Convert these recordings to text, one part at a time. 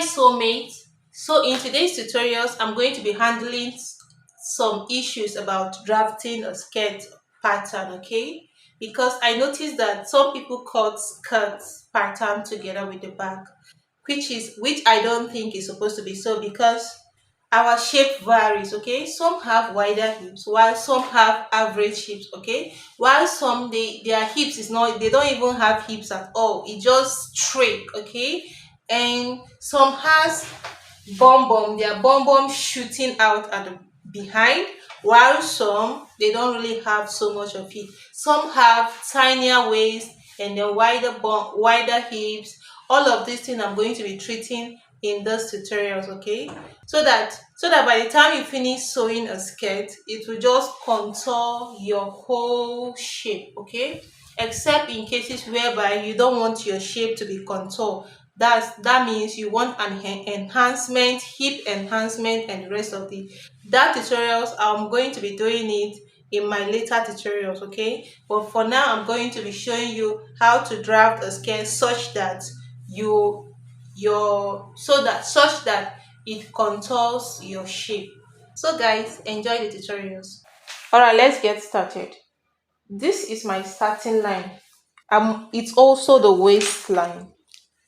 soulmate. So in today's tutorials I'm going to be handling some issues about drafting a skirt pattern, okay? Because I noticed that some people cut skirts pattern together with the back, which I don't think is supposed to be so, because our shape varies, okay? Some have wider hips while some have average hips, okay? While some their hips is not, they don't even have hips at all, it just straight, okay? And some has their bum bum shooting out at the behind, while some they don't really have so much of it. Some have tinier waist and then wider hips. All of these things I'm going to be treating in those tutorials, okay? So that by the time you finish sewing a skirt, it will just contour your whole shape, okay? Except in cases whereby you don't want your shape to be contour. That means you want an enhancement, hip enhancement, and the rest of the that tutorials I'm going to be doing it in my later tutorials, okay? But for now I'm going to be showing you how to draft a skirt such that such that it contours your shape. So guys, enjoy the tutorials. All right, let's get started. This is my starting line. It's also the waistline.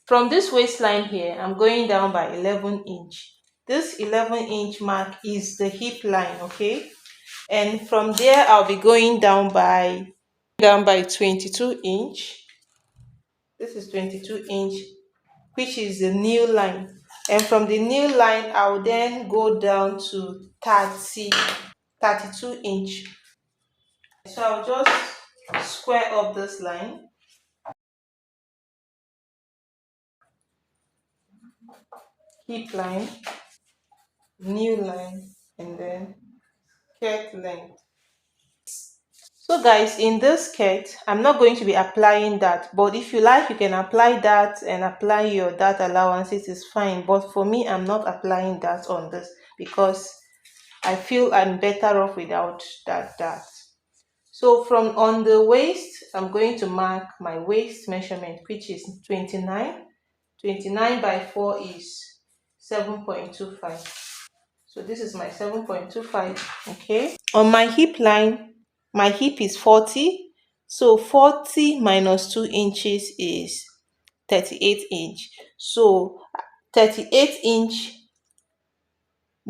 From this waistline here, I'm going down by 11 inch. This 11-inch mark is the hip line, okay? And from there, I'll be going down by 22 inch. This is 22 inch, which is the new line. And from the new line, I'll then go down to 32 inch. So I'll just square up this line. Hip line, new line, and then skirt length. So guys, in this skirt I'm not going to be applying that, but if you like you can apply that and apply your that allowance, it is fine. But for me, I'm not applying that on this because I feel I'm better off without that. So from on the waist, I'm going to mark my waist measurement, which is 29 by 4 is 7.25. So this is my 7.25, okay? On my hip line, my hip is 40. So 40 minus 2 inches is 38 inch. So 38 inch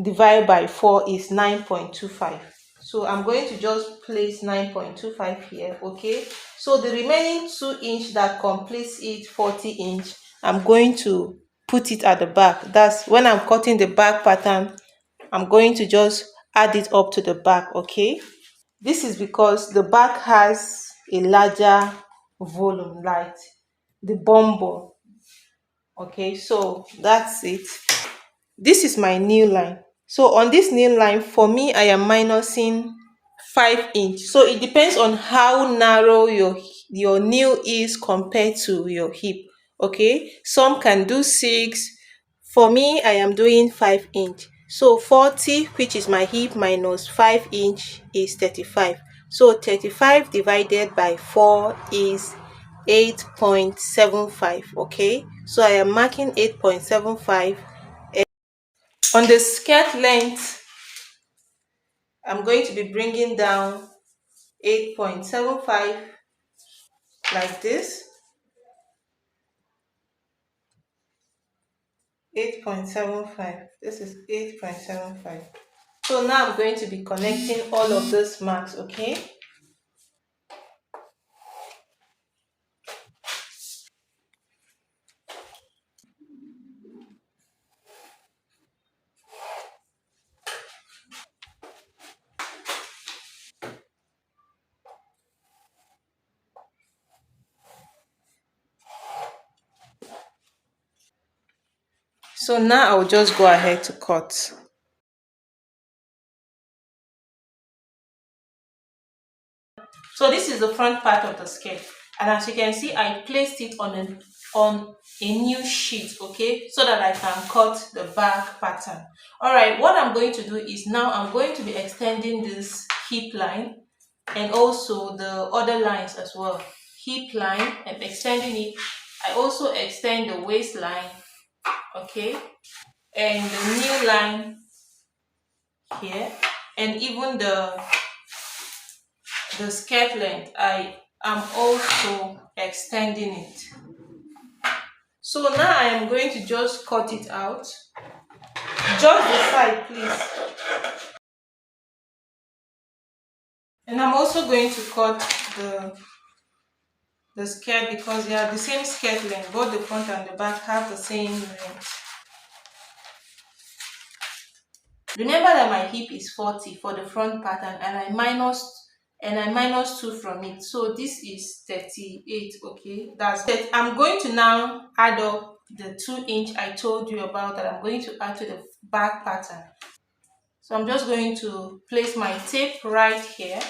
divided by 4 is 9.25. So I'm going to just place 9.25 here, okay? So the remaining 2 inch that completes it, 40 inch, I'm going to put it at the back. That's when I'm cutting the back pattern, I'm going to just add it up to the back, okay? This is because the back has a larger volume, like the bum bum, okay? So that's it. This is my new line. So on this new line, for me, I am minusing 5 inch. So it depends on how narrow your nail is compared to your hip, okay? Some can do 6. For me, I am doing 5 inch. So 40, which is my hip, minus 5 inch is 35. So 35 divided by 4 is 8.75, okay? So I am marking 8.75. On the skirt length, I'm going to be bringing down 8.75 like this. 8.75. This is 8.75. So now I'm going to be connecting all of those marks, okay? So now I'll just go ahead to cut. So this is the front part of the skirt, and as you can see, I placed it on a new sheet, okay, so that I can cut the back pattern. All right, what I'm going to do is now I'm going to be extending this hip line and also the other lines as well. Hip line, I'm extending it. I also extend the waistline, okay, and the new line here, and even the skirt length, I am also extending it. So now I am going to just cut it out, just the side please, and I'm also going to cut the skirt because they are the same skirt length. Both the front and the back have the same length. Remember that my hip is 40 for the front pattern, and I minus 2 from it, so this is 38. Okay, that's it. I'm going to now add up the 2" I told you about that I'm going to add to the back pattern. So I'm just going to place my tape right here,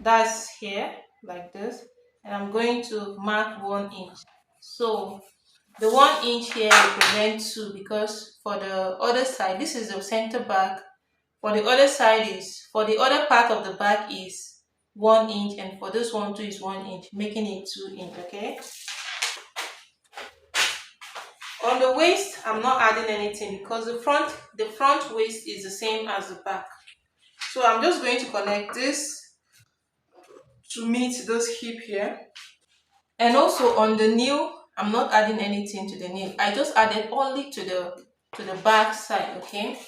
that's here, like this, and I'm going to mark 1 inch. So the 1 inch here represents 2, because for the other side, this is the center back. For the other side is, for the other part of the back is 1 inch, and for this one too is 1 inch, making it 2 inch. Okay. On the waist, I'm not adding anything because the front waist is the same as the back. So I'm just going to connect this to meet this hip here. And also on the nail, I'm not adding anything to the nail. I just added only to the back side. Okay.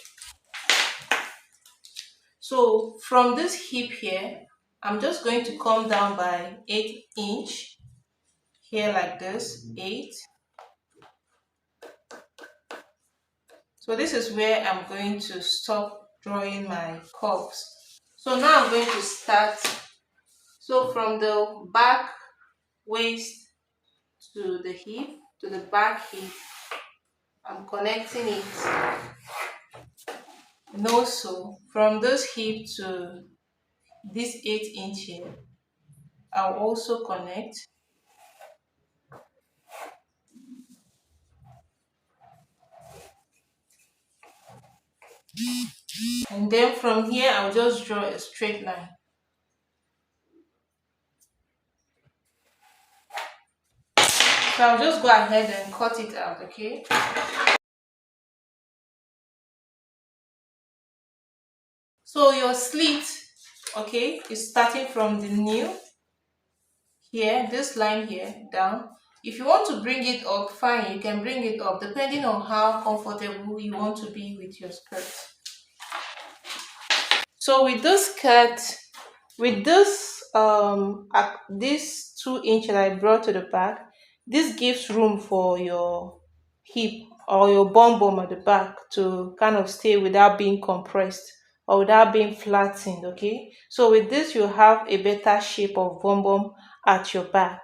So from this hip here, I'm just going to come down by 8 inch here, like this, 8. So this is where I'm going to stop drawing my curves. So now I'm going to start. So from the back waist to the hip, to the back hip, I'm connecting it. And also from this hip to this 8 inch here, I'll also connect. And then from here, I'll just draw a straight line. So I'll just go ahead and cut it out, okay? So your slit, okay, is starting from the nail here, this line here, down. If you want to bring it up, fine, you can bring it up, depending on how comfortable you want to be with your skirt. So with this skirt, with this this 2 inch that I brought to the back, this gives room for your hip or your bum bum at the back to kind of stay without being compressed or without being flattened. Okay, so with this you have a better shape of bum bum at your back.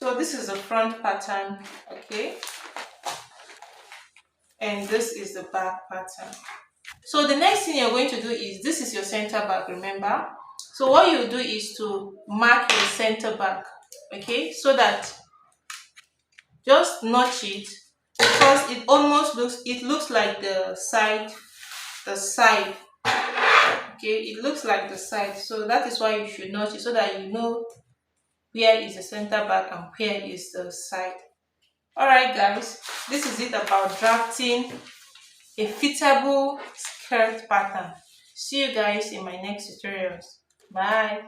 So this is the front pattern, okay, and this is the back pattern. So the next thing you're going to do is, this is your center back, remember? So what you do is to mark your center back, okay, so that just notch it, because it looks like the side, okay, it looks like the side. So that is why you should notch it, so that you know where is the center back and where is the side. All right guys, this is it about drafting a fitable skirt pattern. See you guys in my next tutorials. Bye.